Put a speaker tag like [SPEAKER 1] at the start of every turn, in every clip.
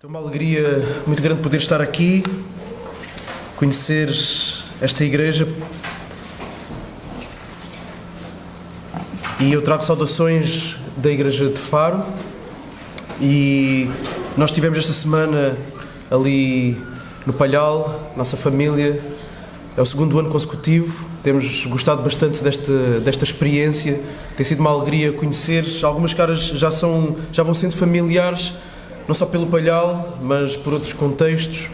[SPEAKER 1] É uma alegria muito grande poder estar aqui, conhecer esta igreja. E eu trago saudações da igreja de Faro. E nós tivemos esta semana ali no Palhal, nossa família. É o segundo ano consecutivo. Temos gostado bastante desta experiência. Tem sido uma alegria conhecer. Algumas caras já vão sendo familiares, não só pelo Palhal, mas por outros contextos,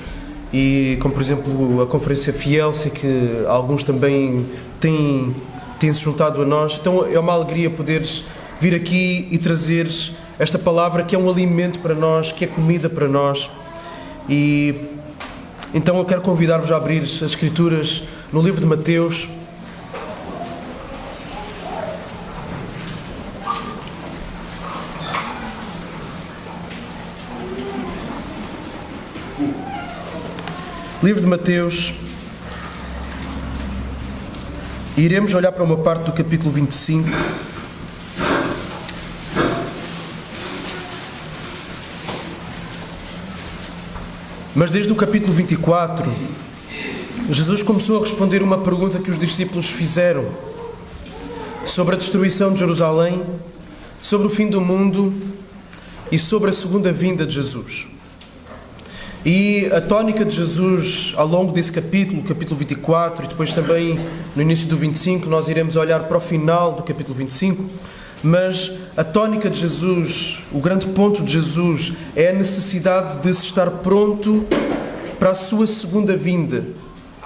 [SPEAKER 1] e como por exemplo a Conferência Fiel, sei que alguns também têm-se juntado a nós. Então é uma alegria poderes vir aqui e trazeres esta palavra que é um alimento para nós, que é comida para nós. E então eu quero convidar-vos a abrir as Escrituras no livro de Mateus. Livro de Mateus, e iremos olhar para uma parte do capítulo 25. Mas desde o capítulo 24, Jesus começou a responder uma pergunta que os discípulos fizeram sobre a destruição de Jerusalém, sobre o fim do mundo e sobre a segunda vinda de Jesus. E a tónica de Jesus ao longo desse capítulo 24, e depois também no início do 25, nós iremos olhar para o final do capítulo 25, mas a tónica de Jesus, o grande ponto de Jesus, é a necessidade de se estar pronto para a sua segunda vinda,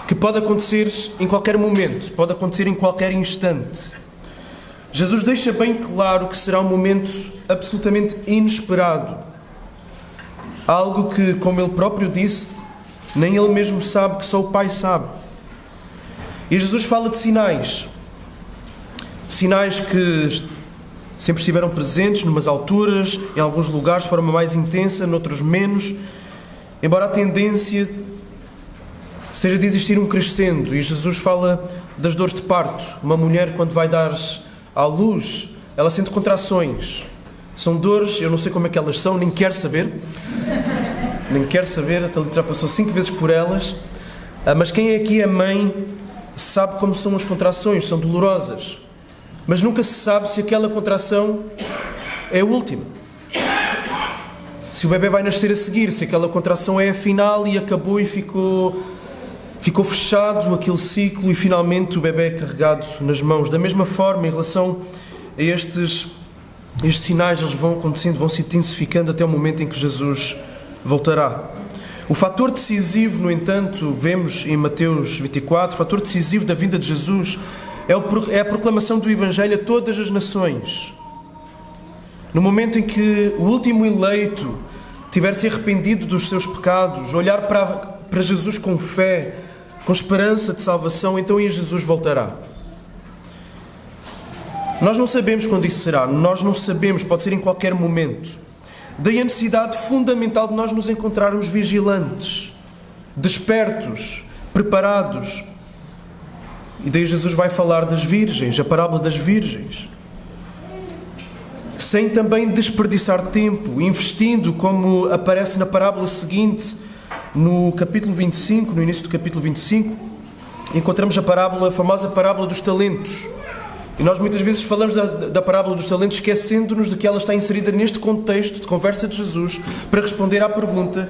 [SPEAKER 1] que pode acontecer em qualquer momento, pode acontecer em qualquer instante. Jesus deixa bem claro que será um momento absolutamente inesperado. Algo que, como ele próprio disse, nem ele mesmo sabe, que só o Pai sabe. E Jesus fala de sinais. Sinais que sempre estiveram presentes, numas alturas, em alguns lugares de forma mais intensa, noutros menos. Embora a tendência seja de existir um crescendo. E Jesus fala das dores de parto. Uma mulher, quando vai dar à luz, ela sente contrações. São dores, eu não sei como é que elas são, nem quero saber. Nem quero saber, a Thalita já passou 5 vezes por elas. Mas quem aqui é mãe sabe como são as contrações, são dolorosas. Mas nunca se sabe se aquela contração é a última. Se o bebê vai nascer a seguir, se aquela contração é a final e acabou e ficou fechado aquele ciclo e finalmente o bebê é carregado nas mãos. Da mesma forma, em relação a estes sinais, eles vão acontecendo, vão se intensificando até o momento em que Jesus voltará. O fator decisivo, no entanto, vemos em Mateus 24, o fator decisivo da vinda de Jesus é a proclamação do Evangelho a todas as nações. No momento em que o último eleito tiver se arrependido dos seus pecados, olhar para Jesus com fé, com esperança de salvação, então aí Jesus voltará. Nós não sabemos quando isso será, nós não sabemos, pode ser em qualquer momento. Daí a necessidade fundamental de nós nos encontrarmos vigilantes, despertos, preparados. E daí Jesus vai falar das virgens, a parábola das virgens. Sem também desperdiçar tempo, investindo, como aparece na parábola seguinte, no capítulo 25, no início do capítulo 25, encontramos a famosa parábola dos talentos. E nós muitas vezes falamos da parábola dos talentos esquecendo-nos de que ela está inserida neste contexto de conversa de Jesus para responder à pergunta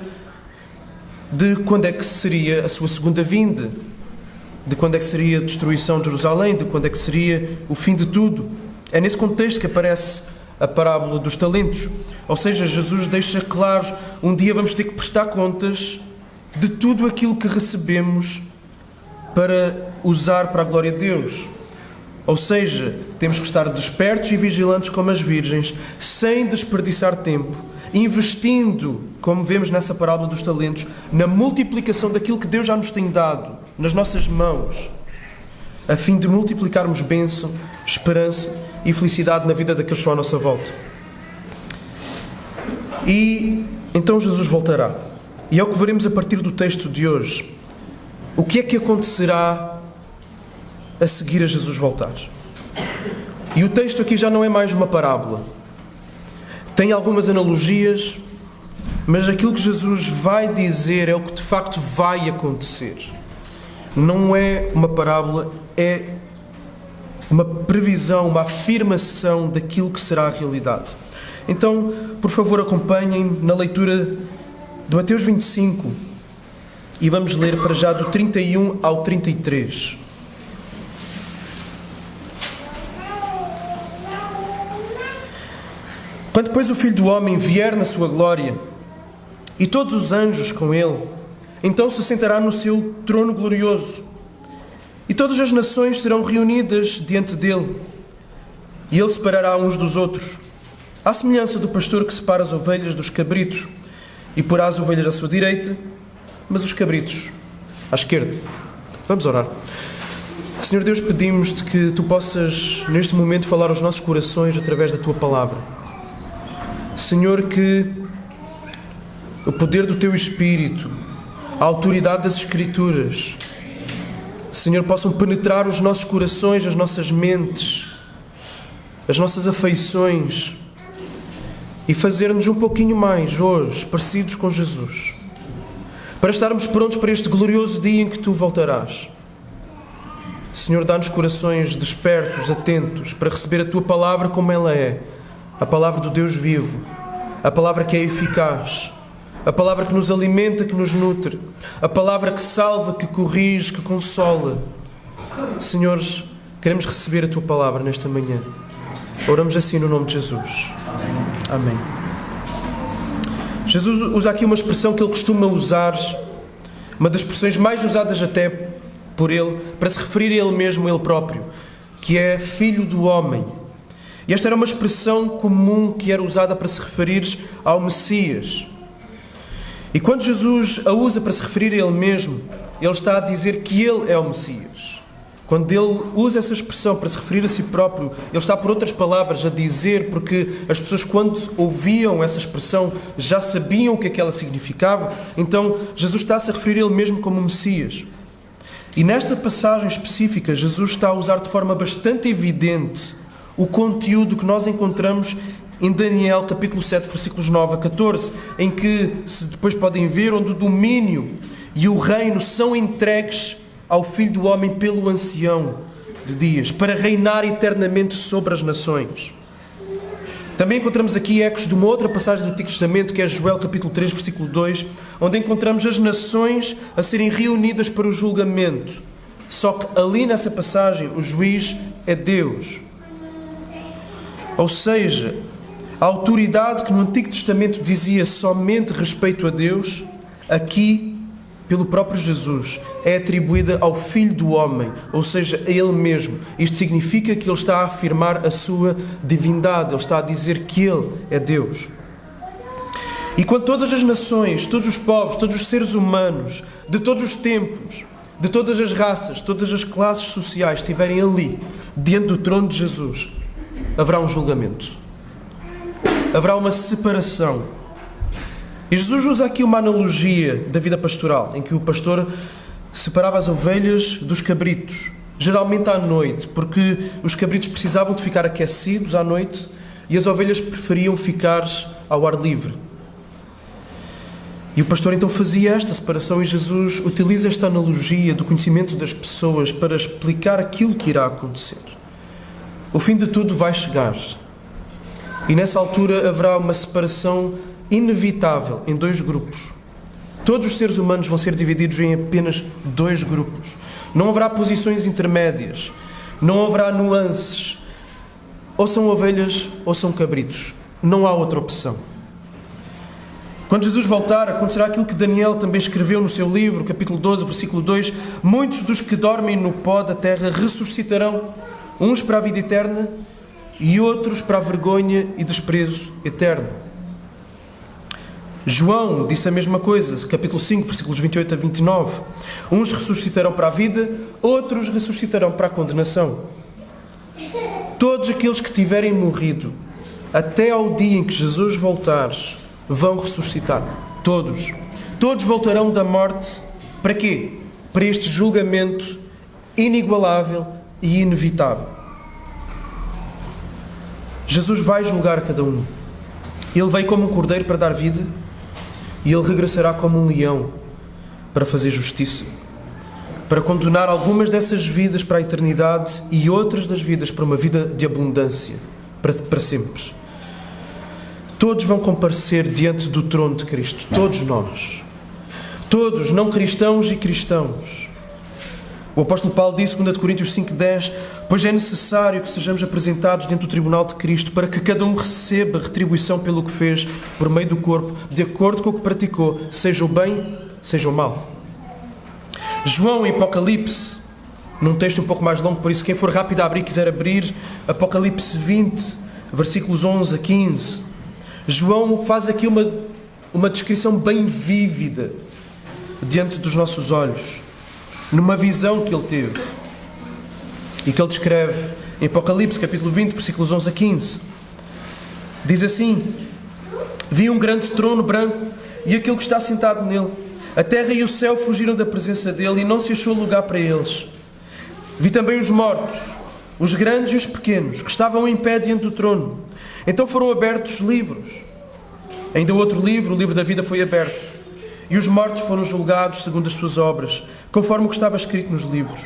[SPEAKER 1] de quando é que seria a sua segunda vinda, de quando é que seria a destruição de Jerusalém, de quando é que seria o fim de tudo. É nesse contexto que aparece a parábola dos talentos. Ou seja, Jesus deixa claro, um dia vamos ter que prestar contas de tudo aquilo que recebemos para usar para a glória de Deus. Ou seja, temos que estar despertos e vigilantes como as virgens, sem desperdiçar tempo, investindo, como vemos nessa parábola dos talentos, na multiplicação daquilo que Deus já nos tem dado nas nossas mãos, a fim de multiplicarmos bênção, esperança e felicidade na vida daqueles que estão à nossa volta. E então Jesus voltará. E é o que veremos a partir do texto de hoje. O que é que acontecerá a seguir a Jesus voltar? E o texto aqui já não é mais uma parábola. Tem algumas analogias, Mas aquilo que Jesus vai dizer é o que de facto vai acontecer. Não é uma parábola, é uma previsão, uma afirmação daquilo que será a realidade. Então, por favor, acompanhem-me na leitura de Mateus 25 e vamos ler para já do 31 ao 33. Quando depois o Filho do Homem vier na sua glória e todos os anjos com ele, então se sentará no seu trono glorioso e todas as nações serão reunidas diante dele e ele separará uns dos outros, à semelhança do pastor que separa as ovelhas dos cabritos, e porá as ovelhas à sua direita, mas os cabritos à esquerda. Vamos orar. Senhor Deus, pedimos-te que tu possas neste momento falar aos nossos corações através da tua palavra. Senhor, que o poder do teu Espírito, a autoridade das Escrituras, Senhor, possam penetrar os nossos corações, as nossas mentes, as nossas afeições e fazer-nos um pouquinho mais hoje parecidos com Jesus, para estarmos prontos para este glorioso dia em que tu voltarás. Senhor, dá-nos corações despertos, atentos, para receber a tua palavra como ela é, a palavra do Deus vivo, a palavra que é eficaz, a palavra que nos alimenta, que nos nutre, a palavra que salva, que corrige, que consola. Senhores, queremos receber a tua palavra nesta manhã. Oramos assim no nome de Jesus. Amém. Jesus usa aqui uma expressão que ele costuma usar, uma das expressões mais usadas até por ele, para se referir a ele mesmo, a ele próprio, que é Filho do Homem. E esta era uma expressão comum que era usada para se referir ao Messias. E quando Jesus a usa para se referir a ele mesmo, ele está a dizer que ele é o Messias. Quando ele usa essa expressão para se referir a si próprio, ele está, por outras palavras, a dizer, porque as pessoas, quando ouviam essa expressão, já sabiam o que é que ela significava. Então, Jesus está-se a referir a ele mesmo como Messias. E nesta passagem específica, Jesus está a usar de forma bastante evidente o conteúdo que nós encontramos em Daniel, capítulo 7, versículos 9 a 14, em que, se depois podem ver, onde o domínio e o reino são entregues ao Filho do Homem pelo ancião de dias, para reinar eternamente sobre as nações. Também encontramos aqui ecos de uma outra passagem do Antigo Testamento, que é Joel, capítulo 3, versículo 2, onde encontramos as nações a serem reunidas para o julgamento. Só que ali nessa passagem o juiz é Deus. Ou seja, a autoridade que no Antigo Testamento dizia somente respeito a Deus, aqui, pelo próprio Jesus, é atribuída ao Filho do Homem, ou seja, a Ele mesmo. Isto significa que Ele está a afirmar a sua divindade, Ele está a dizer que Ele é Deus. E quando todas as nações, todos os povos, todos os seres humanos, de todos os tempos, de todas as raças, todas as classes sociais estiverem ali, diante do trono de Jesus, haverá um julgamento. Haverá uma separação. E Jesus usa aqui uma analogia da vida pastoral, em que o pastor separava as ovelhas dos cabritos, geralmente à noite, porque os cabritos precisavam de ficar aquecidos à noite e as ovelhas preferiam ficar ao ar livre. E o pastor então fazia esta separação, e Jesus utiliza esta analogia do conhecimento das pessoas para explicar aquilo que irá acontecer. O fim de tudo vai chegar. E nessa altura haverá uma separação inevitável em dois grupos. Todos os seres humanos vão ser divididos em apenas dois grupos. Não haverá posições intermédias. Não haverá nuances. Ou são ovelhas ou são cabritos. Não há outra opção. Quando Jesus voltar, acontecerá aquilo que Daniel também escreveu no seu livro, capítulo 12, versículo 2. Muitos dos que dormem no pó da terra ressuscitarão, uns para a vida eterna e outros para a vergonha e desprezo eterno. João disse a mesma coisa, capítulo 5, versículos 28 a 29. Uns ressuscitarão para a vida, outros ressuscitarão para a condenação. Todos aqueles que tiverem morrido, até ao dia em que Jesus voltar, vão ressuscitar. Todos. Todos voltarão da morte. Para quê? Para este julgamento inigualável e inevitável. Jesus vai julgar cada um. Ele veio como um cordeiro para dar vida, e Ele regressará como um leão para fazer justiça, para condenar algumas dessas vidas para a eternidade e outras das vidas para uma vida de abundância, para sempre. Todos vão comparecer diante do trono de Cristo, todos nós. Todos, não cristãos e cristãos. O apóstolo Paulo disse, 2 Coríntios 5,10, pois é necessário que sejamos apresentados diante do tribunal de Cristo para que cada um receba retribuição pelo que fez por meio do corpo, de acordo com o que praticou, seja o bem, seja o mal. João, em Apocalipse, num texto um pouco mais longo, por isso quem for rápido a abrir, quiser abrir, Apocalipse 20, versículos 11 a 15, João faz aqui uma descrição bem vívida diante dos nossos olhos, numa visão que ele teve e que ele descreve em Apocalipse, capítulo 20, versículos 11 a 15. Diz assim: vi um grande trono branco e aquele que está sentado nele. A terra e o céu fugiram da presença dele e não se achou lugar para eles. Vi também os mortos, os grandes e os pequenos, que estavam em pé diante do trono. Então foram abertos livros. Ainda outro livro, o livro da vida, foi aberto. E os mortos foram julgados segundo as suas obras, conforme o que estava escrito nos livros.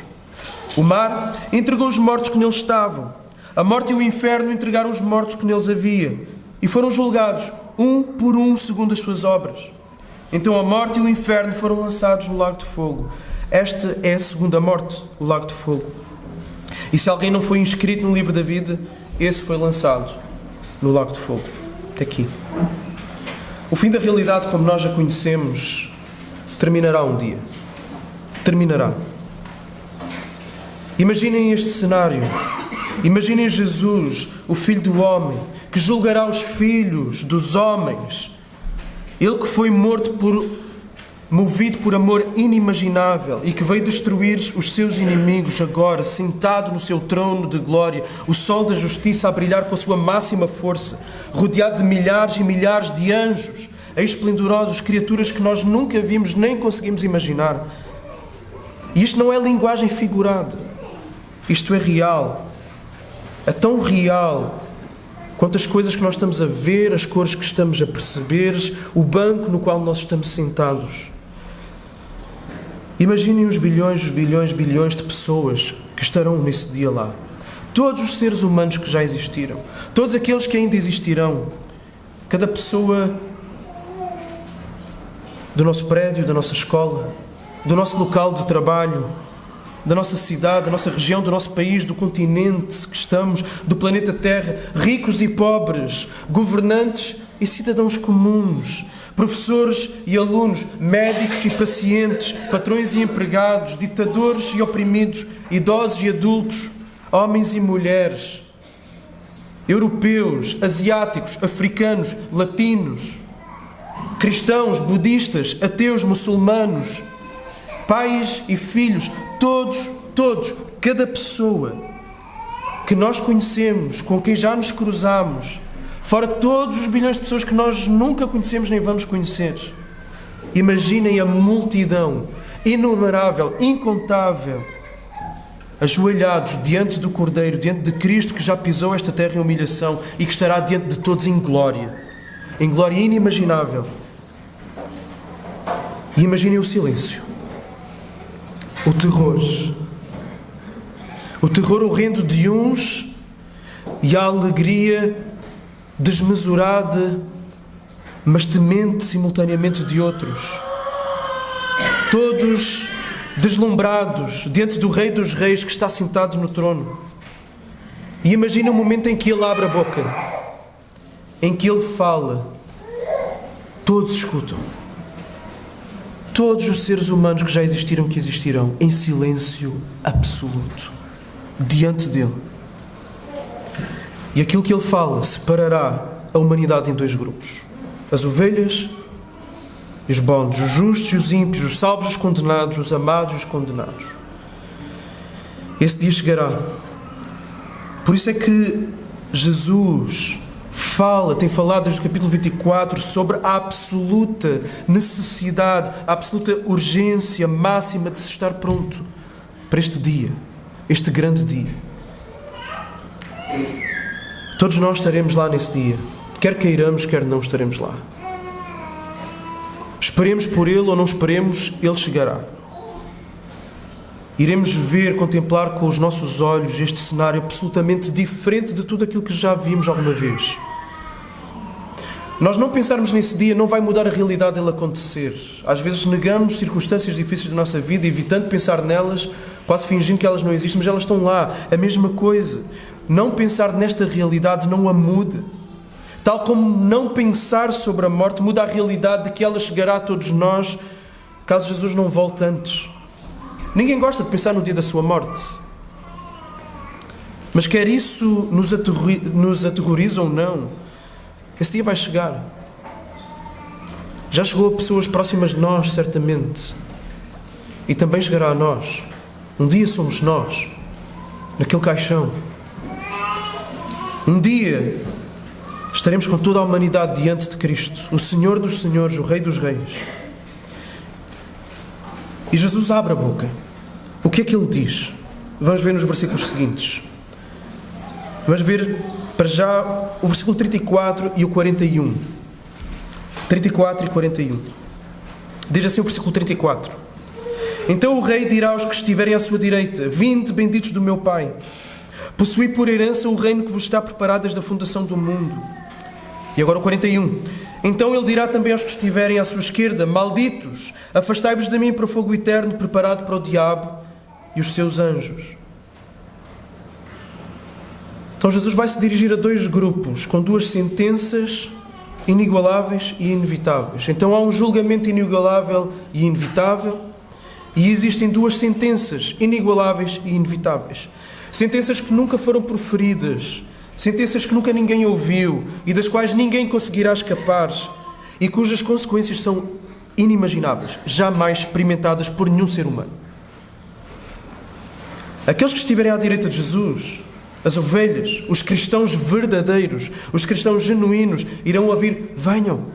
[SPEAKER 1] O mar entregou os mortos que neles estavam. A morte e o inferno entregaram os mortos que neles havia. E foram julgados, um por um, segundo as suas obras. Então a morte e o inferno foram lançados no lago de fogo. Esta é a segunda morte, o lago de fogo. E se alguém não foi inscrito no livro da vida, esse foi lançado no lago de fogo. Até aqui. O fim da realidade, como nós a conhecemos, terminará um dia. Terminará. Imaginem este cenário. Imaginem Jesus, o Filho do Homem, que julgará os filhos dos homens. Ele que foi morto movido por amor inimaginável e que veio destruir os seus inimigos, agora, sentado no seu trono de glória, o sol da justiça a brilhar com a sua máxima força, rodeado de milhares e milhares de anjos, esplendorosos, criaturas que nós nunca vimos nem conseguimos imaginar. E isto não é linguagem figurada. Isto é real. É tão real quanto as coisas que nós estamos a ver, as cores que estamos a perceber, o banco no qual nós estamos sentados. Imaginem os bilhões de pessoas que estarão nesse dia lá. Todos os seres humanos que já existiram. Todos aqueles que ainda existirão. Cada pessoa do nosso prédio, da nossa escola, do nosso local de trabalho, da nossa cidade, da nossa região, do nosso país, do continente que estamos, do planeta Terra, ricos e pobres, governantes e cidadãos comuns, professores e alunos, médicos e pacientes, patrões e empregados, ditadores e oprimidos, idosos e adultos, homens e mulheres, europeus, asiáticos, africanos, latinos, cristãos, budistas, ateus, muçulmanos, pais e filhos, todos, cada pessoa que nós conhecemos, com quem já nos cruzamos, fora todos os bilhões de pessoas que nós nunca conhecemos nem vamos conhecer. Imaginem a multidão inumerável, incontável, ajoelhados diante do Cordeiro, diante de Cristo que já pisou esta terra em humilhação e que estará diante de todos em glória inimaginável. E imaginem o silêncio. O terror horrendo de uns e a alegria desmesurada, mas temente simultaneamente de outros. Todos deslumbrados diante do Rei dos Reis que está sentado no trono. E imagina o momento em que ele abre a boca, em que ele fala. Todos escutam. Todos os seres humanos que já existiram, que existirão, em silêncio absoluto, diante dele. E aquilo que ele fala separará a humanidade em dois grupos. As ovelhas e os bons, os justos e os ímpios, os salvos e os condenados, os amados e os condenados. Esse dia chegará. Por isso é que Jesus tem falado desde o capítulo 24 sobre a absoluta necessidade, a absoluta urgência máxima de se estar pronto para este dia, este grande dia. Todos nós estaremos lá nesse dia. Quer queiramos, quer não, estaremos lá. Esperemos por Ele ou não esperemos, Ele chegará. Iremos ver, contemplar com os nossos olhos este cenário absolutamente diferente de tudo aquilo que já vimos alguma vez. Nós não pensarmos nesse dia não vai mudar a realidade dele acontecer. Às vezes negamos circunstâncias difíceis da nossa vida, evitando pensar nelas, quase fingindo que elas não existem, mas elas estão lá. A mesma coisa. Não pensar nesta realidade não a muda. Tal como não pensar sobre a morte muda a realidade de que ela chegará a todos nós, caso Jesus não volte antes. Ninguém gosta de pensar no dia da sua morte. Mas quer isso nos aterrorize ou não, esse dia vai chegar. Já chegou a pessoas próximas de nós, certamente. E também chegará a nós. Um dia somos nós, naquele caixão. Um dia estaremos com toda a humanidade diante de Cristo, o Senhor dos Senhores, o Rei dos Reis. E Jesus abre a boca. O que é que Ele diz? Vamos ver nos versículos seguintes. Vamos ver para já o versículo 34 e o 41. 34 e 41. Diz assim o versículo 34. Então o rei dirá aos que estiverem à sua direita: vinde, benditos do meu Pai. Possuí por herança o reino que vos está preparado desde a fundação do mundo. E agora o 41. Então ele dirá também aos que estiverem à sua esquerda: malditos, afastai-vos de mim para o fogo eterno preparado para o diabo e os seus anjos. Então Jesus vai se dirigir a dois grupos com duas sentenças inigualáveis e inevitáveis. Então há um julgamento inigualável e inevitável, e existem duas sentenças inigualáveis e inevitáveis. Sentenças que nunca foram proferidas, sentenças que nunca ninguém ouviu e das quais ninguém conseguirá escapar e cujas consequências são inimagináveis, jamais experimentadas por nenhum ser humano. Aqueles que estiverem à direita de Jesus, as ovelhas, os cristãos verdadeiros, os cristãos genuínos, irão ouvir: venham,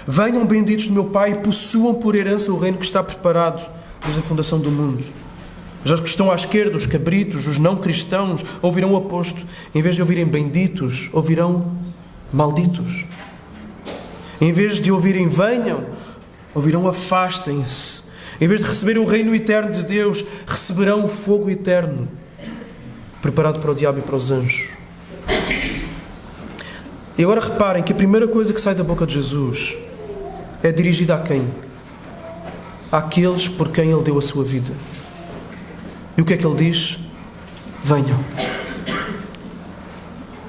[SPEAKER 1] venham benditos do meu Pai e possuam por herança o reino que está preparado desde a fundação do mundo. Já os que estão à esquerda, os cabritos, os não cristãos, ouvirão o oposto. Em vez de ouvirem benditos, ouvirão malditos. Em vez de ouvirem venham, ouvirão afastem-se. Em vez de receberem o reino eterno de Deus, receberão o fogo eterno, preparado para o diabo e para os anjos. E agora reparem que a primeira coisa que sai da boca de Jesus é dirigida a quem? Àqueles por quem Ele deu a sua vida. E o que é que Ele diz? Venham.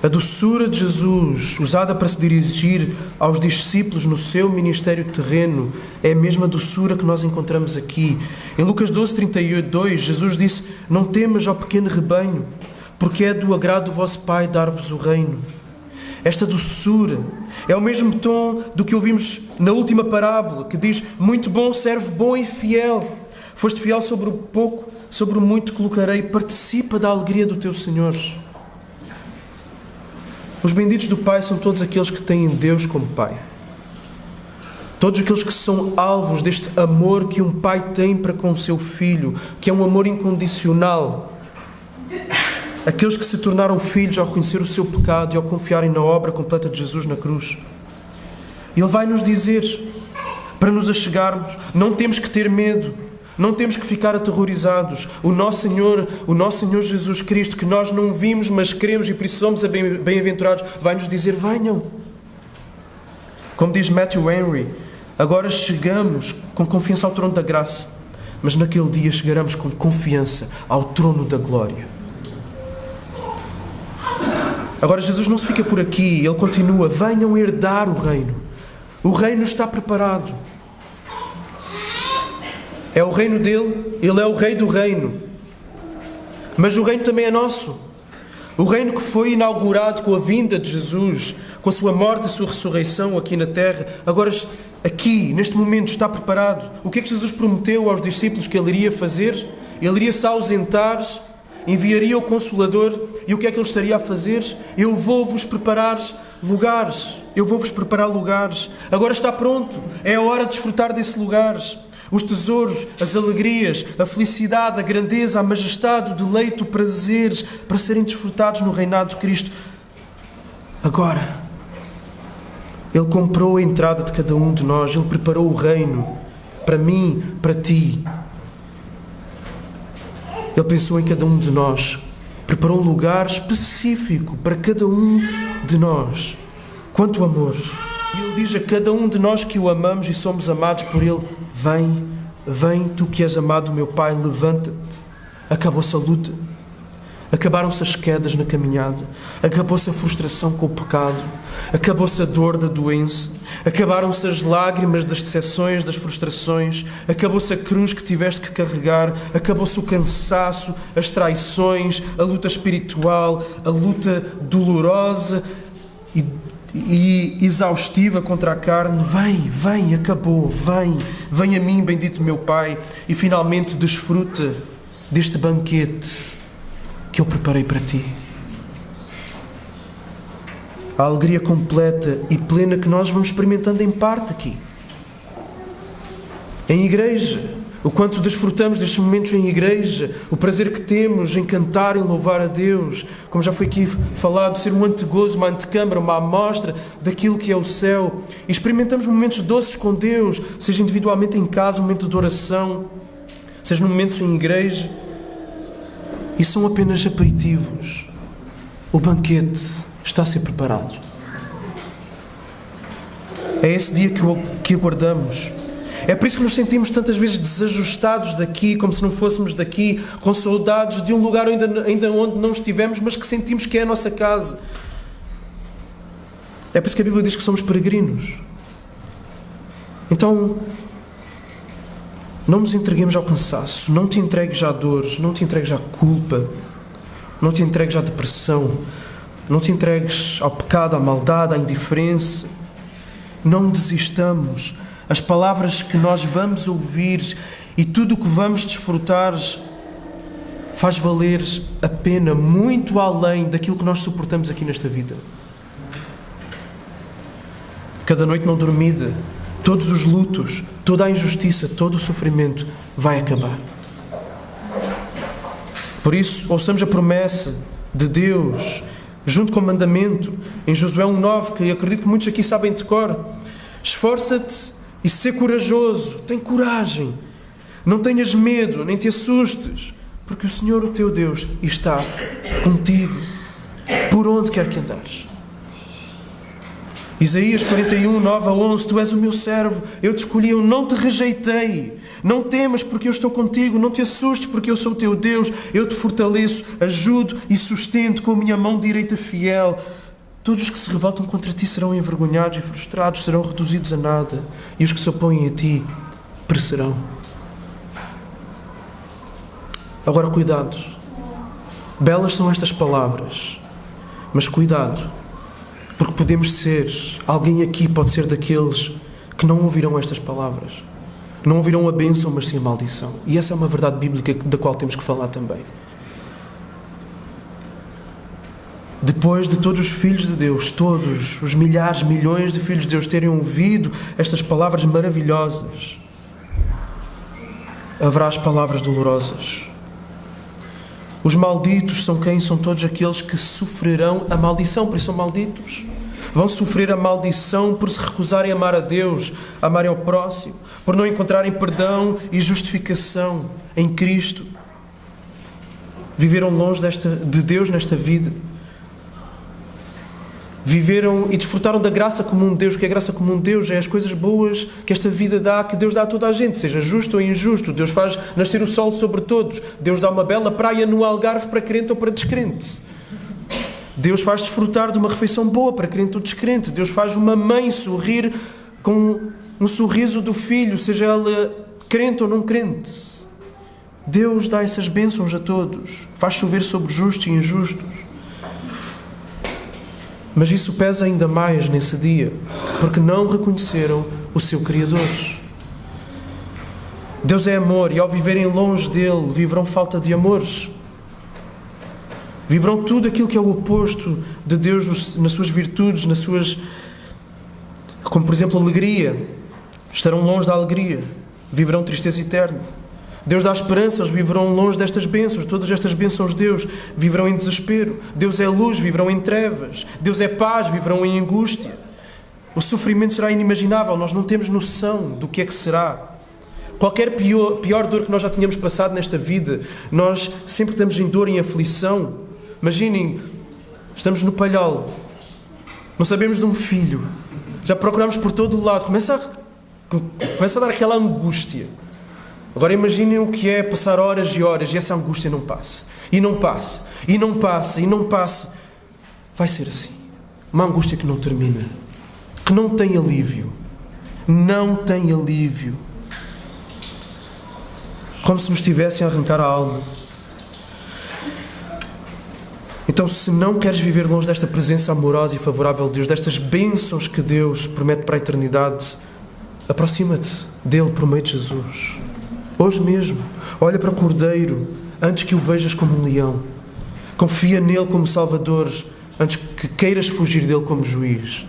[SPEAKER 1] A doçura de Jesus, usada para se dirigir aos discípulos no seu ministério terreno, é a mesma doçura que nós encontramos aqui. Em Lucas 12:32, Jesus disse: não temas, ó pequeno rebanho, porque é do agrado do vosso Pai dar-vos o reino. Esta doçura é o mesmo tom do que ouvimos na última parábola, que diz: muito bom servo bom e fiel. Foste fiel sobre o pouco, sobre o muito colocarei. Participa da alegria do teu Senhor. Os benditos do Pai são todos aqueles que têm Deus como Pai. Todos aqueles que são alvos deste amor que um pai tem para com o seu filho, que é um amor incondicional. Aqueles que se tornaram filhos ao reconhecer o seu pecado e ao confiarem na obra completa de Jesus na cruz. Ele vai nos dizer, para nos achegarmos, não temos que ter medo, não temos que ficar aterrorizados. O nosso Senhor Jesus Cristo, que nós não vimos, mas queremos e por isso somos bem-aventurados, vai nos dizer: venham. Como diz Matthew Henry, agora chegamos com confiança ao trono da graça, mas naquele dia chegaremos com confiança ao trono da glória. Agora Jesus não se fica por aqui, Ele continua: venham herdar o reino. O reino está preparado. É o reino dele, Ele é o rei do reino. Mas o reino também é nosso. O reino que foi inaugurado com a vinda de Jesus, com a sua morte e a sua ressurreição aqui na terra, agora aqui, neste momento, está preparado. O que é que Jesus prometeu aos discípulos que Ele iria fazer? Ele iria se ausentar, enviaria o Consolador, e o que é que Ele estaria a fazer? Eu vou-vos preparar lugares. Eu vou-vos preparar lugares. Agora está pronto. É a hora de desfrutar desses lugares. Os tesouros, as alegrias, a felicidade, a grandeza, a majestade, o deleite, o prazer, para serem desfrutados no reinado de Cristo. Agora, Ele comprou a entrada de cada um de nós. Ele preparou o reino para mim, para ti. Ele pensou em cada um de nós. Preparou um lugar específico para cada um de nós. Quanto amor! E Ele diz a cada um de nós que o amamos e somos amados por Ele: vem, vem, tu que és amado do meu Pai, levanta-te. Acabou-se a luta. Acabaram-se as quedas na caminhada. Acabou-se a frustração com o pecado. Acabou-se a dor da doença. Acabaram-se as lágrimas das decepções, das frustrações. Acabou-se a cruz que tiveste que carregar. Acabou-se o cansaço, as traições, a luta espiritual, a luta dolorosa e exaustiva contra a carne. Vem, vem, acabou, vem. Vem a mim, bendito meu Pai, e finalmente desfruta deste banquete que eu preparei para ti. A alegria completa e plena que nós vamos experimentando em parte aqui. Em igreja. O quanto desfrutamos destes momentos em igreja. O prazer que temos em cantar e louvar a Deus. Como já foi aqui falado, ser um antegozo, uma antecâmara, uma amostra daquilo que é o céu. E experimentamos momentos doces com Deus, seja individualmente em casa, um momento de oração, seja num momento em igreja. E são apenas aperitivos. O banquete está a ser preparado. É esse dia que aguardamos. É por isso que nos sentimos tantas vezes desajustados daqui, como se não fôssemos daqui, com saudades de um lugar ainda onde não estivemos, mas que sentimos que é a nossa casa. É por isso que a Bíblia diz que somos peregrinos. Então, não nos entreguemos ao cansaço, não te entregues à dor, não te entregues à culpa, não te entregues à depressão, não te entregues ao pecado, à maldade, à indiferença. Não desistamos. As palavras que nós vamos ouvir e tudo o que vamos desfrutar faz valer a pena muito além daquilo que nós suportamos aqui nesta vida. Cada noite não dormida, todos os lutos, toda a injustiça, todo o sofrimento vai acabar. Por isso, ouçamos a promessa de Deus, junto com o mandamento, em Josué 1:9, que acredito que muitos aqui sabem de cor. Esforça-te e ser corajoso, tem coragem. Não tenhas medo, nem te assustes, porque o Senhor, o teu Deus, está contigo, por onde quer que andares. Isaías 41:9-11, tu és o meu servo, eu te escolhi, eu não te rejeitei. Não temas, porque eu estou contigo, não te assustes, porque eu sou o teu Deus, eu te fortaleço, ajudo e sustento com a minha mão direita fiel. Todos os que se revoltam contra ti serão envergonhados e frustrados, serão reduzidos a nada, e os que se opõem a ti perecerão. Agora, cuidado. Belas são estas palavras, mas cuidado, porque podemos ser, alguém aqui pode ser daqueles que não ouvirão estas palavras. Não ouvirão a bênção, mas sim a maldição. E essa é uma verdade bíblica da qual temos que falar também. Depois de todos os filhos de Deus, todos os milhares, milhões de filhos de Deus terem ouvido estas palavras maravilhosas, haverá as palavras dolorosas. Os malditos são quem? São todos aqueles que sofrerão a maldição, por isso são malditos. Vão sofrer a maldição por se recusarem a amar a Deus, a amarem ao próximo, por não encontrarem perdão e justificação em Cristo. Viveram longe de Deus nesta vida. Viveram e desfrutaram da graça comum de Deus, que é a graça comum de Deus, é as coisas boas que esta vida dá, que Deus dá a toda a gente, seja justo ou injusto. Deus faz nascer o sol sobre todos. Deus dá uma bela praia no Algarve para crente ou para descrente. Deus faz desfrutar de uma refeição boa para crente ou descrente. Deus faz uma mãe sorrir com um sorriso do filho, seja ela crente ou não crente. Deus dá essas bênçãos a todos. Faz chover sobre justos e injustos. Mas isso pesa ainda mais nesse dia, porque não reconheceram o seu Criador. Deus é amor e ao viverem longe dele, viverão falta de amores. Viverão tudo aquilo que é o oposto de Deus nas suas virtudes, nas suas... como por exemplo alegria. Estarão longe da alegria. Viverão tristeza eterna. Deus dá esperança, eles viverão longe destas bênçãos. Todas estas bênçãos de Deus viverão em desespero. Deus é luz, viverão em trevas. Deus é paz, viverão em angústia. O sofrimento será inimaginável, nós não temos noção do que é que será. Qualquer pior dor que nós já tenhamos passado nesta vida, nós sempre estamos em dor, em aflição. Imaginem, estamos no palhol, não sabemos de um filho, já procuramos por todo o lado, começa a dar aquela angústia. Agora imaginem o que é passar horas e horas e essa angústia não passa. E não passa, e não passa, e não passa. Vai ser assim. Uma angústia que não termina, que não tem alívio. Não tem alívio. Como se nos tivessem a arrancar a alma. Então, se não queres viver longe desta presença amorosa e favorável de Deus, destas bênçãos que Deus promete para a eternidade, aproxima-te dele por meio de Jesus. Hoje mesmo, olha para o Cordeiro antes que o vejas como um leão. Confia nele como Salvador antes que queiras fugir dele como juiz.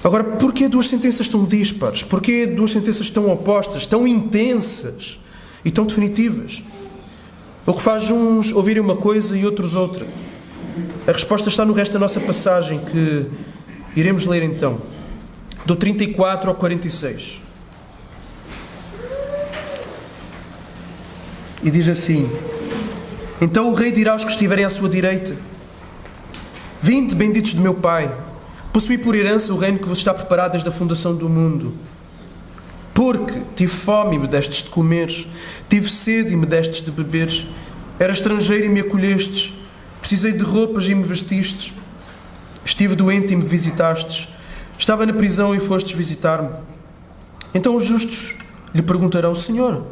[SPEAKER 1] Agora, porquê duas sentenças tão dispares? Porquê duas sentenças tão opostas, tão intensas e tão definitivas? O que faz uns ouvirem uma coisa e outros outra? A resposta está no resto da nossa passagem, que iremos ler então, do 34 ao 46. E diz assim: Então o rei dirá aos que estiverem à sua direita: Vinde, benditos do meu Pai, possuí por herança o reino que vos está preparado desde a fundação do mundo. Porque tive fome e me destes de comer, tive sede e me destes de beber, era estrangeiro e me acolhestes, precisei de roupas e me vestistes, estive doente e me visitastes, estava na prisão e fostes visitar-me. Então os justos lhe perguntarão: Senhor,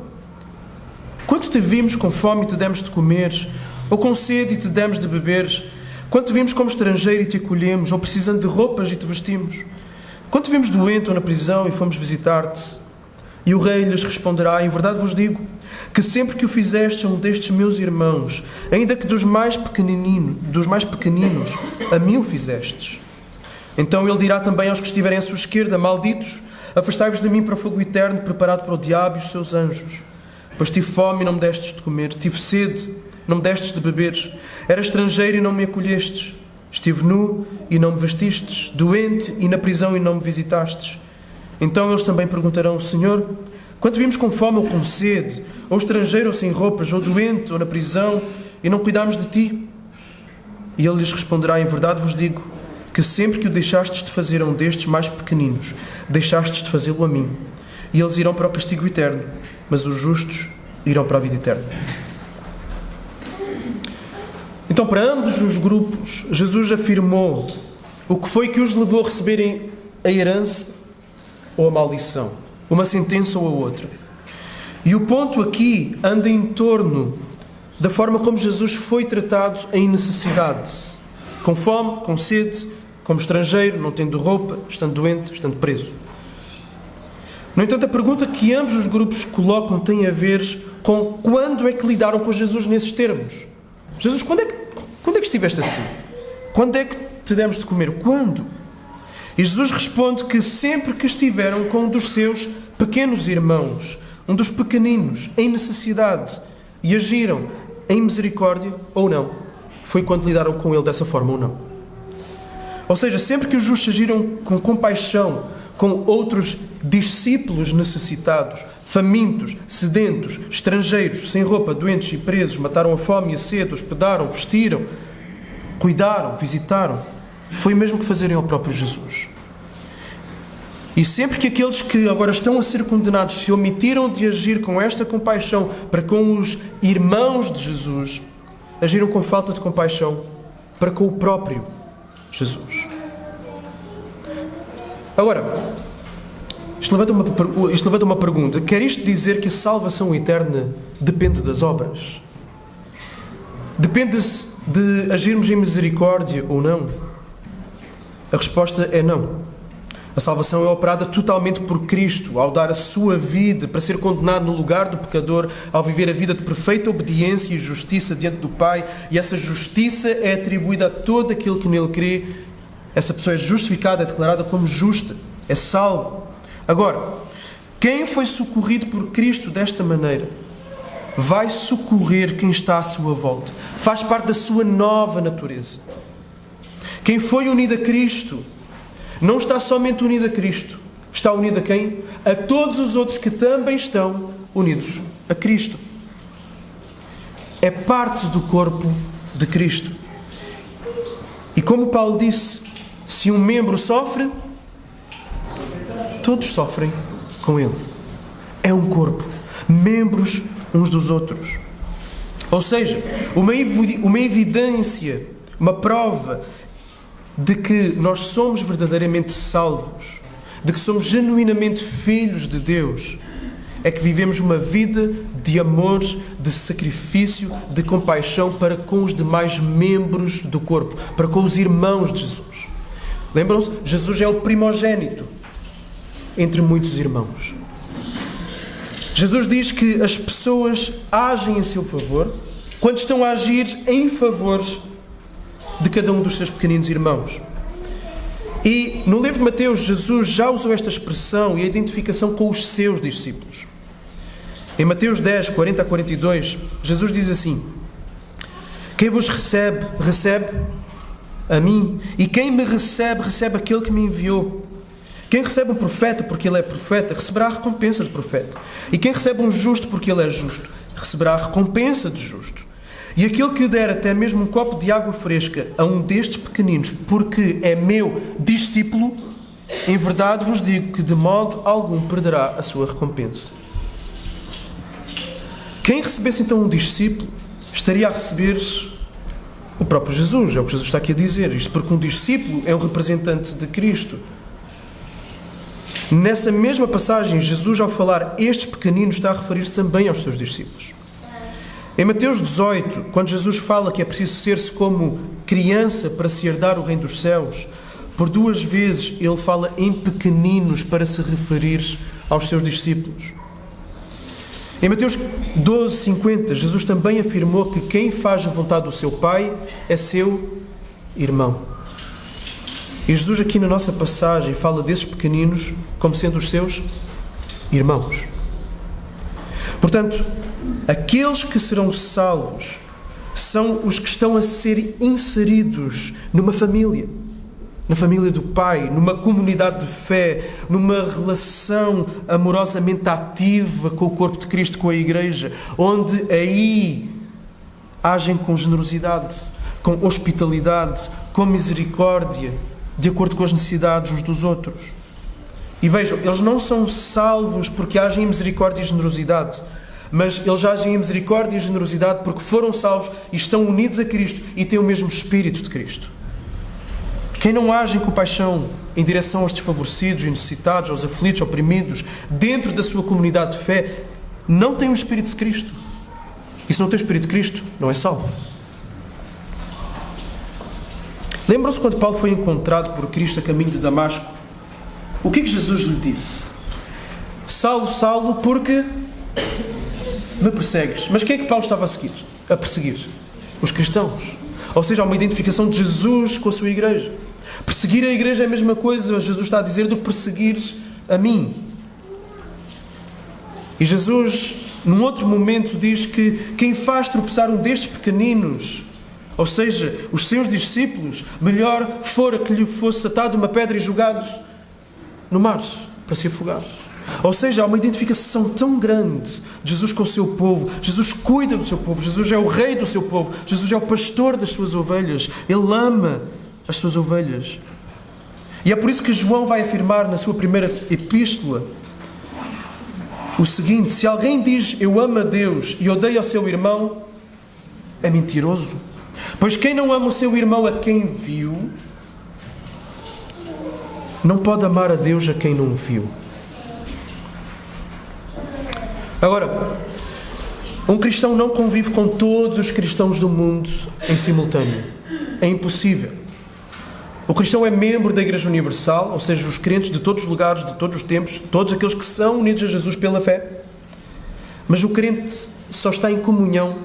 [SPEAKER 1] quando te vimos com fome e te demos de comer, ou com sede e te demos de beber? Quando te vimos como estrangeiro e te acolhemos, ou precisando de roupas e te vestimos? Quando te vimos doente ou na prisão e fomos visitar-te? E o rei lhes responderá: Em verdade vos digo, que sempre que o fizestes a um destes meus irmãos, ainda que dos mais pequeninos, a mim o fizestes. Então ele dirá também aos que estiverem à sua esquerda: Malditos, afastai-vos de mim para o fogo eterno, preparado para o diabo e os seus anjos. Pois tive fome e não me destes de comer, tive sede, não me destes de beber, era estrangeiro e não me acolhestes, estive nu e não me vestistes, doente e na prisão e não me visitastes. Então eles também perguntarão: Senhor, quando vimos com fome ou com sede, ou estrangeiro ou sem roupas, ou doente ou na prisão, e não cuidámos de ti? E ele lhes responderá: Em verdade vos digo, que sempre que o deixastes de fazer a um destes mais pequeninos, deixastes de fazê-lo a mim. E eles irão para o castigo eterno, mas os justos irão para a vida eterna. Então, para ambos os grupos, Jesus afirmou o que foi que os levou a receberem a herança ou a maldição, uma sentença ou a outra. E o ponto aqui anda em torno da forma como Jesus foi tratado em necessidade, com fome, com sede, como estrangeiro, não tendo roupa, estando doente, estando preso. No entanto, a pergunta que ambos os grupos colocam tem a ver com quando é que lidaram com Jesus nesses termos. Jesus, quando é que estiveste assim? Quando é que te demos de comer? Quando? E Jesus responde que sempre que estiveram com um dos seus pequenos irmãos, um dos pequeninos, em necessidade, e agiram em misericórdia ou não, foi quando lidaram com ele dessa forma ou não. Ou seja, sempre que os justos agiram com compaixão com outros discípulos necessitados, famintos, sedentos, estrangeiros, sem roupa, doentes e presos, mataram a fome e a sede, hospedaram, vestiram, cuidaram, visitaram, foi o mesmo que fazerem ao próprio Jesus. E sempre que aqueles que agora estão a ser condenados se omitiram de agir com esta compaixão para com os irmãos de Jesus, agiram com falta de compaixão para com o próprio Jesus. Agora, isto levanta uma pergunta. Quer isto dizer que a salvação eterna depende das obras? Depende de agirmos em misericórdia ou não? A resposta é não. A salvação é operada totalmente por Cristo, ao dar a sua vida para ser condenado no lugar do pecador, ao viver a vida de perfeita obediência e justiça diante do Pai, e essa justiça é atribuída a todo aquele que nele crê. Essa pessoa é justificada, é declarada como justa, é salva. Agora, quem foi socorrido por Cristo desta maneira, vai socorrer quem está à sua volta. Faz parte da sua nova natureza. Quem foi unido a Cristo não está somente unido a Cristo. Está unido a quem? A todos os outros que também estão unidos a Cristo. É parte do corpo de Cristo. E como Paulo disse, se um membro sofre, todos sofrem com ele. É um corpo, membros uns dos outros. Ou seja, uma evidência, uma prova de que nós somos verdadeiramente salvos, de que somos genuinamente filhos de Deus, é que vivemos uma vida de amor, de sacrifício, de compaixão para com os demais membros do corpo, para com os irmãos de Jesus. Lembram-se? Jesus é o primogênito entre muitos irmãos. Jesus diz que as pessoas agem em seu favor quando estão a agir em favor de cada um dos seus pequeninos irmãos. E no livro de Mateus, Jesus já usou esta expressão e a identificação com os seus discípulos. Em Mateus 10, 40 a 42, Jesus diz assim: quem vos recebe, recebe a mim, e quem me recebe, recebe aquele que me enviou. Quem recebe um profeta porque ele é profeta, receberá a recompensa de profeta. E quem recebe um justo porque ele é justo, receberá a recompensa de justo. E aquele que der até mesmo um copo de água fresca a um destes pequeninos, porque é meu discípulo, em verdade vos digo que de modo algum perderá a sua recompensa. Quem recebesse então um discípulo, estaria a receber o próprio Jesus. É o que Jesus está aqui a dizer. Isto porque um discípulo é um representante de Cristo. Nessa mesma passagem, Jesus, ao falar estes pequeninos, está a referir-se também aos seus discípulos. Em Mateus 18, quando Jesus fala que é preciso ser-se como criança para se herdar o reino dos céus, por duas vezes ele fala em pequeninos para se referir aos seus discípulos. Em Mateus 12, 50, Jesus também afirmou que quem faz a vontade do seu Pai é seu irmão. E Jesus aqui na nossa passagem fala desses pequeninos como sendo os seus irmãos. Portanto, aqueles que serão salvos são os que estão a ser inseridos numa família. Na família do Pai, numa comunidade de fé, numa relação amorosamente ativa com o corpo de Cristo, com a Igreja, onde aí agem com generosidade, com hospitalidade, com misericórdia, de acordo com as necessidades uns dos outros. E vejam, eles não são salvos porque agem em misericórdia e generosidade, mas eles agem em misericórdia e generosidade porque foram salvos e estão unidos a Cristo e têm o mesmo Espírito de Cristo. Quem não age em compaixão em direção aos desfavorecidos e necessitados, aos aflitos, oprimidos, dentro da sua comunidade de fé, não tem o Espírito de Cristo. E se não tem o Espírito de Cristo, não é salvo. Lembram-se quando Paulo foi encontrado por Cristo a caminho de Damasco? O que é que Jesus lhe disse? Saulo, Saulo, porque me persegues. Mas quem é que Paulo estava a perseguir? Os cristãos. Ou seja, há uma identificação de Jesus com a sua igreja. Perseguir a igreja é a mesma coisa, Jesus está a dizer, do que perseguir a mim. E Jesus, num outro momento, diz que quem faz tropeçar um destes pequeninos, ou seja, os seus discípulos, melhor fora que lhe fosse atado uma pedra e jogado no mar para se afogar. Ou seja, há uma identificação tão grande de Jesus com o seu povo. Jesus cuida do seu povo. Jesus é o rei do seu povo. Jesus é o pastor das suas ovelhas. Ele ama as suas ovelhas. E é por isso que João vai afirmar na sua primeira epístola o seguinte: se alguém diz eu amo a Deus e odeia o seu irmão, é mentiroso. Pois quem não ama o seu irmão a quem viu, não pode amar a Deus a quem não viu. Agora, um cristão não convive com todos os cristãos do mundo em simultâneo. É impossível. O cristão é membro da Igreja Universal, ou seja, os crentes de todos os lugares, de todos os tempos, todos aqueles que são unidos a Jesus pela fé. Mas o crente só está em comunhão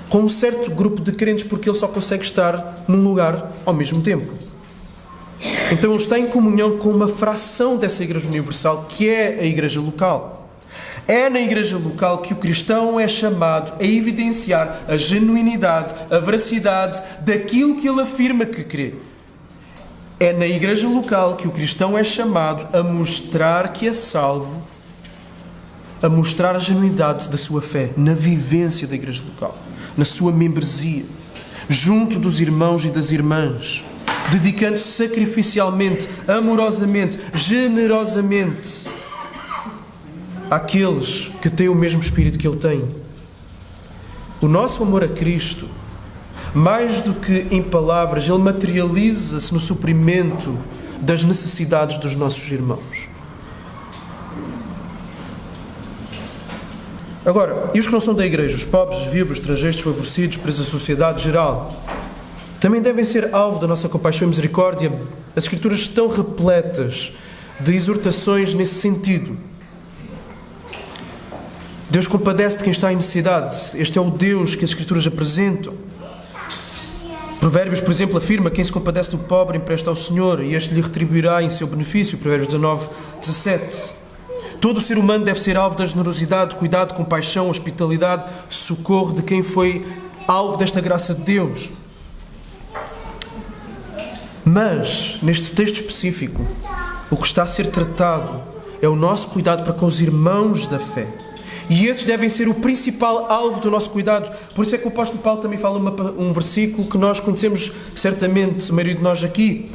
[SPEAKER 1] com um certo grupo de crentes porque ele só consegue estar num lugar ao mesmo tempo. Então ele está em comunhão com uma fração dessa Igreja Universal, que é a Igreja local. É na igreja local que o cristão é chamado a evidenciar a genuinidade, a veracidade daquilo que ele afirma que crê. É na igreja local que o cristão é chamado a mostrar que é salvo, a mostrar a genuidade da sua fé, na vivência da igreja local, na sua membresia, junto dos irmãos e das irmãs, dedicando-se sacrificialmente, amorosamente, generosamente àqueles que têm o mesmo espírito que ele tem. O nosso amor a Cristo, mais do que em palavras, ele materializa-se no suprimento das necessidades dos nossos irmãos. Agora, e os que não são da igreja, os pobres, vivos, estrangeiros, desfavorecidos, presos da sociedade geral, também devem ser alvo da nossa compaixão e misericórdia. As Escrituras estão repletas de exortações nesse sentido. Deus compadece de quem está em necessidade. Este é o Deus que as Escrituras apresentam. Provérbios, por exemplo, afirma: quem se compadece do pobre empresta ao Senhor e este lhe retribuirá em seu benefício. Provérbios 19, 17. Todo o ser humano deve ser alvo da generosidade, cuidado, compaixão, hospitalidade, socorro de quem foi alvo desta graça de Deus. Mas, neste texto específico, o que está a ser tratado é o nosso cuidado para com os irmãos da fé. E esses devem ser o principal alvo do nosso cuidado. Por isso é que o apóstolo Paulo também fala um versículo que nós conhecemos certamente, a maioria de nós aqui.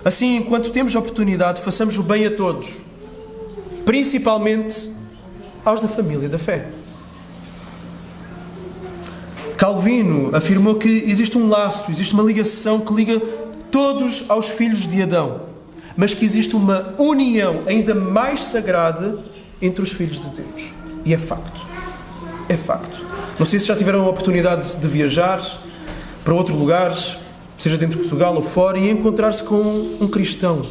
[SPEAKER 1] Assim, enquanto temos a oportunidade, façamos o bem a todos, principalmente aos da família da fé. Calvino afirmou que existe um laço, existe uma ligação que liga todos aos filhos de Adão, mas que existe uma união ainda mais sagrada entre os filhos de Deus. E é facto. É facto. Não sei se já tiveram a oportunidade de viajar para outros lugares, seja dentro de Portugal ou fora, e encontrar-se com um cristão,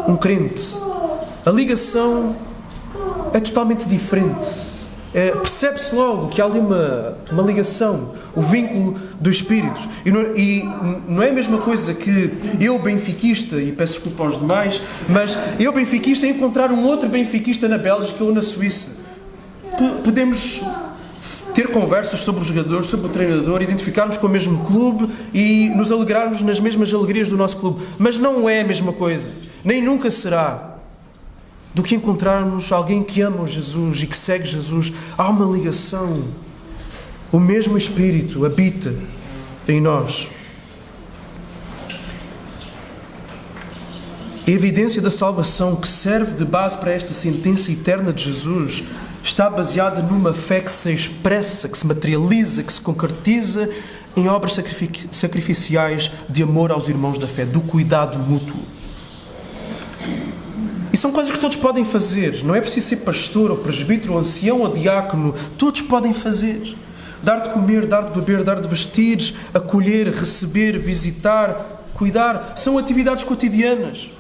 [SPEAKER 1] um crente. A ligação é totalmente diferente. Percebe-se logo que há ali uma ligação, o vínculo do Espírito. E não é a mesma coisa que eu, benfiquista, e peço desculpa aos demais, mas eu, benfiquista, encontrar um outro benfiquista na Bélgica ou na Suíça. Podemos ter conversas sobre os jogadores, sobre o treinador, identificarmos com o mesmo clube e nos alegrarmos nas mesmas alegrias do nosso clube. Mas não é a mesma coisa, nem nunca será, do que encontrarmos alguém que ama Jesus e que segue Jesus. Há uma ligação. O mesmo Espírito habita em nós. A evidência da salvação que serve de base para esta sentença eterna de Jesus está baseada numa fé que se expressa, que se materializa, que se concretiza em obras sacrificiais de amor aos irmãos da fé, do cuidado mútuo. E são coisas que todos podem fazer. Não é preciso ser pastor, ou presbítero, ou ancião, ou diácono. Todos podem fazer. Dar de comer, dar de beber, dar de vestir, acolher, receber, visitar, cuidar. São atividades cotidianas.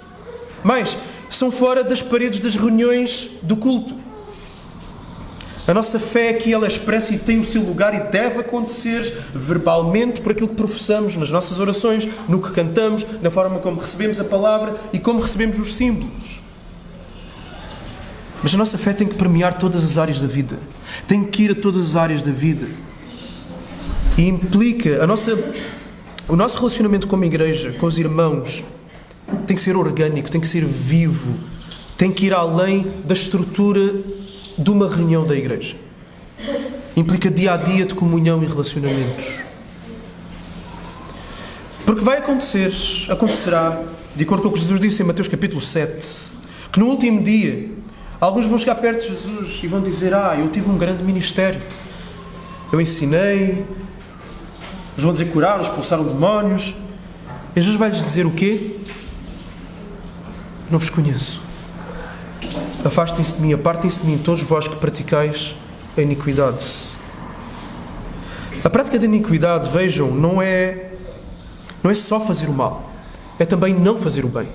[SPEAKER 1] Mas são fora das paredes das reuniões do culto. A nossa fé aqui, ela é expressa e tem o seu lugar e deve acontecer verbalmente por aquilo que professamos nas nossas orações, no que cantamos, na forma como recebemos a palavra e como recebemos os símbolos. Mas a nossa fé tem que permear todas as áreas da vida. Tem que ir a todas as áreas da vida. E implica o nosso relacionamento como igreja, com os irmãos, tem que ser orgânico, tem que ser vivo, tem que ir além da estrutura de uma reunião da igreja. Implica dia a dia de comunhão e relacionamentos. Porque acontecerá, de acordo com o que Jesus disse em Mateus capítulo 7, que no último dia, alguns vão chegar perto de Jesus e vão dizer: eu tive um grande ministério. Eu ensinei, eles vão dizer que curaram, expulsaram demónios. E Jesus vai-lhes dizer o quê? Não vos conheço. Afastem-se de mim, apartem-se de mim, todos vós que praticais a iniquidade. A prática da iniquidade, vejam, não é só fazer o mal, é também não fazer o bem.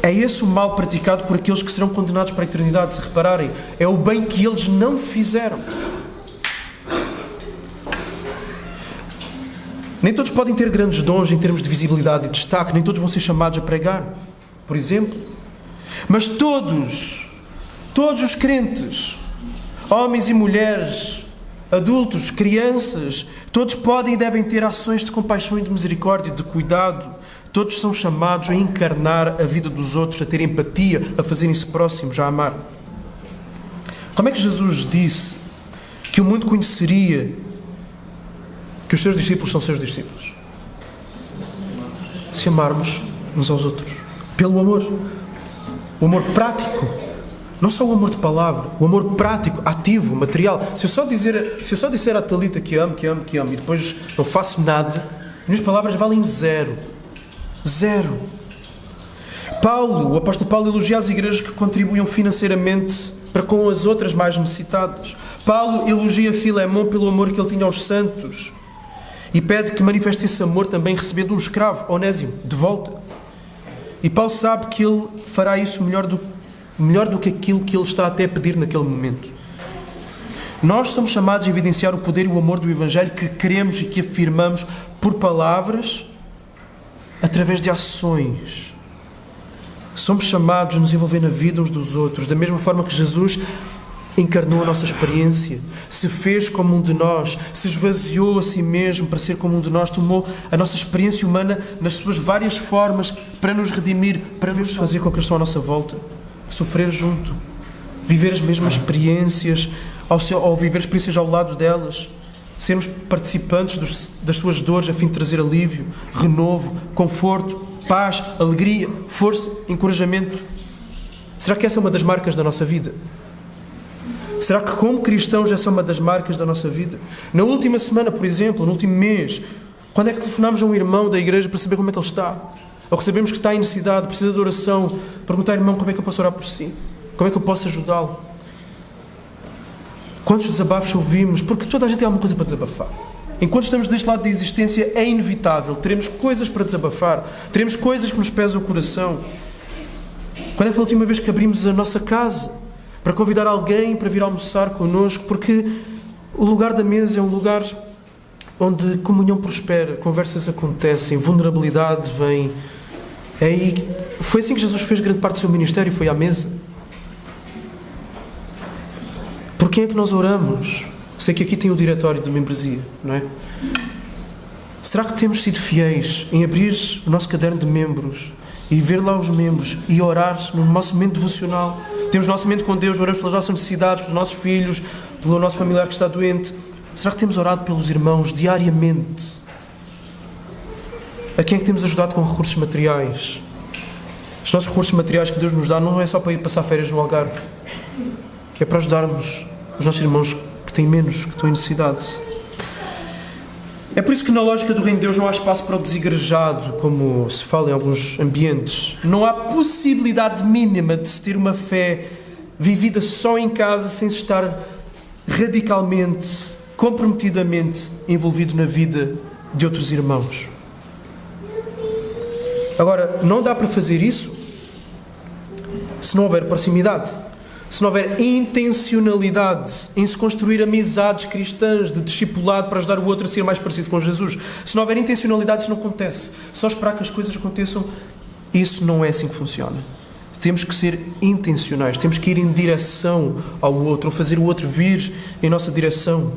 [SPEAKER 1] É esse o mal praticado por aqueles que serão condenados para a eternidade, se repararem. É o bem que eles não fizeram. Nem todos podem ter grandes dons em termos de visibilidade e destaque, nem todos vão ser chamados a pregar, por exemplo. Mas todos os crentes, homens e mulheres, adultos, crianças, todos podem e devem ter ações de compaixão e de misericórdia, de cuidado, Todos são chamados a encarnar a vida dos outros, a ter empatia, a fazerem-se próximos, a amar. Como é que Jesus disse que o mundo conheceria que os seus discípulos são seus discípulos? Se amarmos uns aos outros. Pelo amor. O amor prático. Não só o amor de palavra. O amor prático, ativo, material. Se eu só disser à Talita que amo e depois não faço nada, minhas palavras valem zero. Zero. O apóstolo Paulo elogia as igrejas que contribuem financeiramente para com as outras mais necessitadas. Paulo elogia Filemão pelo amor que ele tinha aos santos e pede que manifeste esse amor também recebendo um escravo, Onésimo, de volta. E Paulo sabe que ele fará isso melhor do que aquilo que ele está até a pedir naquele momento. Nós somos chamados a evidenciar o poder e o amor do Evangelho que queremos e que afirmamos por palavras, através de ações. Somos chamados a nos envolver na vida uns dos outros, da mesma forma que Jesus encarnou a nossa experiência, se fez como um de nós, se esvaziou a si mesmo para ser como um de nós, tomou a nossa experiência humana nas suas várias formas para nos redimir, para nos fazer com que estão à nossa volta, sofrer junto, viver as mesmas experiências, ao viver experiências ao lado delas, sermos participantes das suas dores a fim de trazer alívio, renovo, conforto, paz, alegria, força, encorajamento. Será que essa é uma das marcas da nossa vida? Será que como cristãos essa é uma das marcas da nossa vida? Na última semana, por exemplo, no último mês, quando é que telefonámos a um irmão da igreja para saber como é que ele está? Ou que sabemos que está em necessidade, precisa de oração, perguntar, irmão, como é que eu posso orar por si? Como é que eu posso ajudá-lo? Quantos desabafos ouvimos? Porque toda a gente tem alguma coisa para desabafar. Enquanto estamos deste lado da existência, é inevitável. Teremos coisas para desabafar. Teremos coisas que nos pesam o coração. Quando é que foi a última vez que abrimos a nossa casa para convidar alguém para vir almoçar connosco? Porque o lugar da mesa é um lugar onde comunhão prospera, conversas acontecem, vulnerabilidade vem. Foi assim que Jesus fez grande parte do seu ministério, foi à mesa. Por quem é que nós oramos? Sei que aqui tem o diretório de membresia, não é? Será que temos sido fiéis em abrir o nosso caderno de membros e ver lá os membros e orar no nosso momento devocional? Temos o nosso momento com Deus, oramos pelas nossas necessidades, pelos nossos filhos, pelo nosso familiar que está doente. Será que temos orado pelos irmãos diariamente? A quem é que temos ajudado com recursos materiais? Os nossos recursos materiais que Deus nos dá não é só para ir passar férias no Algarve. É para ajudarmos os nossos irmãos que têm menos, que estão em necessidade. É por isso que na lógica do Reino de Deus não há espaço para o desigrejado, como se fala em alguns ambientes. Não há possibilidade mínima de se ter uma fé vivida só em casa, sem se estar radicalmente, comprometidamente envolvido na vida de outros irmãos. Agora, não dá para fazer isso se não houver proximidade. Se não houver intencionalidade em se construir amizades cristãs de discipulado para ajudar o outro a ser mais parecido com Jesus. Se não houver intencionalidade, isso não acontece. Só esperar que as coisas aconteçam, isso não é assim que funciona. Temos que ser intencionais, temos que ir em direção ao outro, ou fazer o outro vir em nossa direção.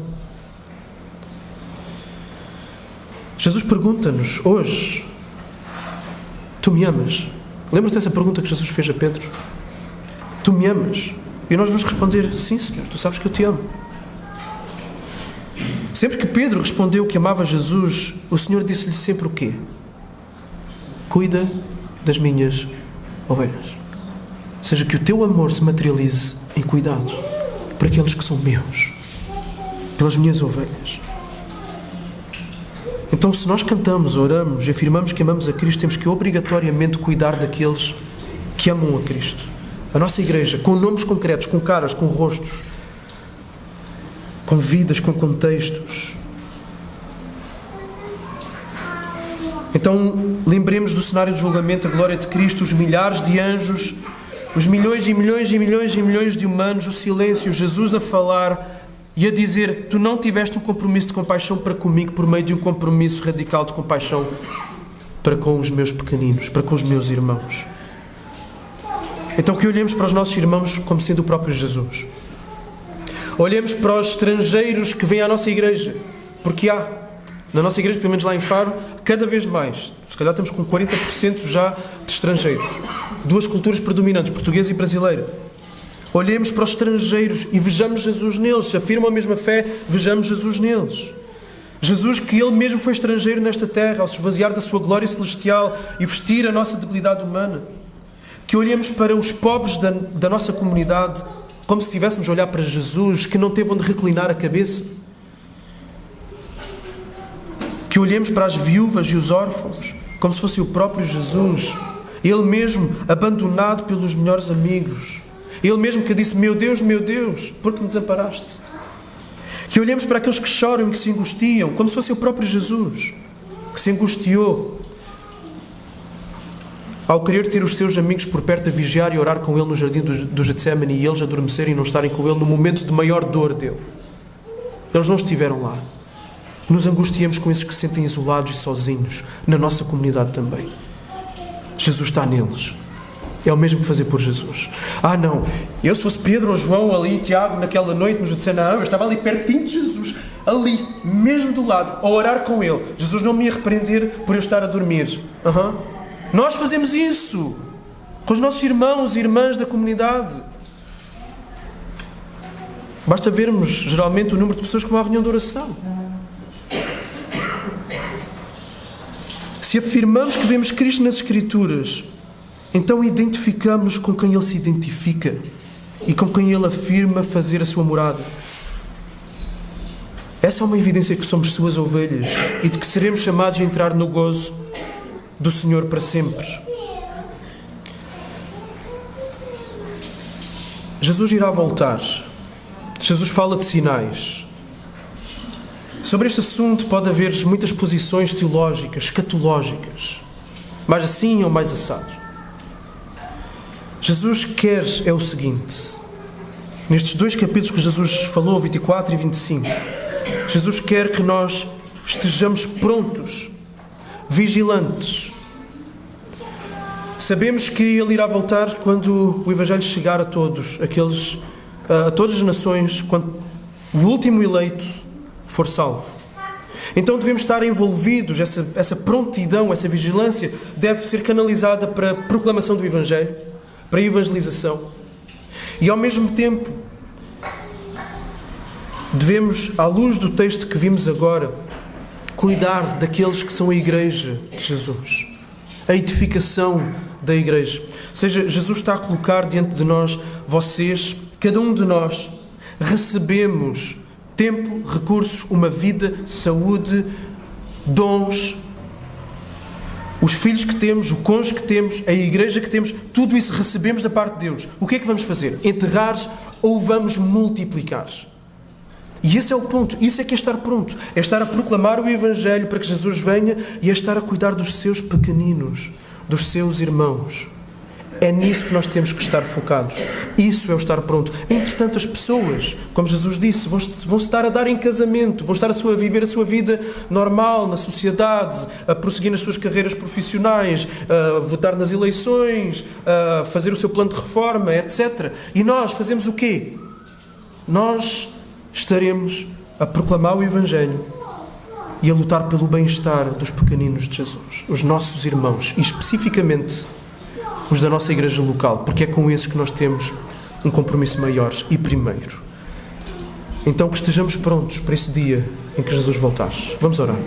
[SPEAKER 1] Jesus pergunta-nos hoje: tu me amas? Lembras-te dessa pergunta que Jesus fez a Pedro? Tu me amas? E nós vamos responder: sim, Senhor, tu sabes que eu te amo. Sempre que Pedro respondeu que amava Jesus, o Senhor disse-lhe sempre o quê? Cuida das minhas ovelhas. Ou seja, que o teu amor se materialize em cuidado por aqueles que são meus, pelas minhas ovelhas. Então, se nós cantamos, oramos e afirmamos que amamos a Cristo, temos que obrigatoriamente cuidar daqueles que amam a Cristo. A nossa igreja, com nomes concretos, com caras, com rostos, com vidas, com contextos. Então, lembremos do cenário de julgamento, a glória de Cristo, os milhares de anjos, os milhões e milhões e milhões e milhões de humanos, o silêncio, Jesus a falar e a dizer: tu não tiveste um compromisso de compaixão para comigo por meio de um compromisso radical de compaixão para com os meus pequeninos, para com os meus irmãos. Então que olhemos para os nossos irmãos como sendo o próprio Jesus. Olhemos para os estrangeiros que vêm à nossa igreja, porque há. Na nossa igreja, pelo menos lá em Faro, cada vez mais. Se calhar estamos com 40% já de estrangeiros. 2 culturas predominantes, portuguesa e brasileira. Olhemos para os estrangeiros e vejamos Jesus neles. Se afirmam a mesma fé, vejamos Jesus neles. Jesus, que Ele mesmo foi estrangeiro nesta terra, ao se esvaziar da sua glória celestial e vestir a nossa debilidade humana. Que olhemos para os pobres da nossa comunidade como se estivéssemos a olhar para Jesus, que não teve onde reclinar a cabeça. Que olhemos para as viúvas e os órfãos como se fosse o próprio Jesus, Ele mesmo abandonado pelos melhores amigos. Ele mesmo que disse: meu Deus, por que me desamparaste? Que olhemos para aqueles que choram e que se angustiam, como se fosse o próprio Jesus, que se angustiou ao querer ter os seus amigos por perto a vigiar e orar com Ele no jardim do Getsémani e eles adormecerem e não estarem com Ele no momento de maior dor dele. Eles não estiveram lá. Nos angustiamos com esses que se sentem isolados e sozinhos, na nossa comunidade também. Jesus está neles. É o mesmo que fazer por Jesus. Não, eu se fosse Pedro ou João ali, Tiago, naquela noite, nos disseram: não, eu estava ali pertinho de Jesus, ali, mesmo do lado, a orar com Ele. Jesus não me ia repreender por eu estar a dormir. Nós fazemos isso com os nossos irmãos e irmãs da comunidade. Basta vermos, geralmente, o número de pessoas que vão à reunião de oração. Se afirmamos que vemos Cristo nas Escrituras, então identificamos-nos com quem Ele se identifica e com quem Ele afirma fazer a sua morada. Essa é uma evidência que somos suas ovelhas e de que seremos chamados a entrar no gozo do Senhor para sempre. Jesus irá voltar. Jesus fala de sinais. Sobre este assunto pode haver muitas posições teológicas, escatológicas, mais assim ou mais assado. Jesus quer é o seguinte: nestes 2 capítulos que Jesus falou, 24 e 25, Jesus quer que nós estejamos prontos, vigilantes. Sabemos que Ele irá voltar quando o Evangelho chegar a todos, a todas as nações, quando o último eleito for salvo. Então devemos estar envolvidos, essa prontidão, essa vigilância deve ser canalizada para a proclamação do Evangelho, para a evangelização. E ao mesmo tempo, devemos, à luz do texto que vimos agora, cuidar daqueles que são a Igreja de Jesus, a edificação da Igreja. Ou seja, Jesus está a colocar diante de nós, vocês, cada um de nós, recebemos tempo, recursos, uma vida, saúde, dons, os filhos que temos, o cônjuge que temos, a igreja que temos, tudo isso recebemos da parte de Deus. O que é que vamos fazer? Enterrar ou vamos multiplicar? E esse é o ponto. Isso é que é estar pronto. É estar a proclamar o Evangelho para que Jesus venha e é estar a cuidar dos seus pequeninos, dos seus irmãos. É nisso que nós temos que estar focados. Isso é o estar pronto. Entretanto, as pessoas, como Jesus disse, vão estar a dar em casamento, vão estar a viver a sua vida normal na sociedade, a prosseguir nas suas carreiras profissionais, a votar nas eleições, a fazer o seu plano de reforma, etc. E nós fazemos o quê? Nós estaremos a proclamar o Evangelho e a lutar pelo bem-estar dos pequeninos de Jesus, os nossos irmãos, e especificamente os da nossa igreja local, porque é com esses que nós temos um compromisso maior e primeiro. Então que estejamos prontos para esse dia em que Jesus voltar. Vamos orar.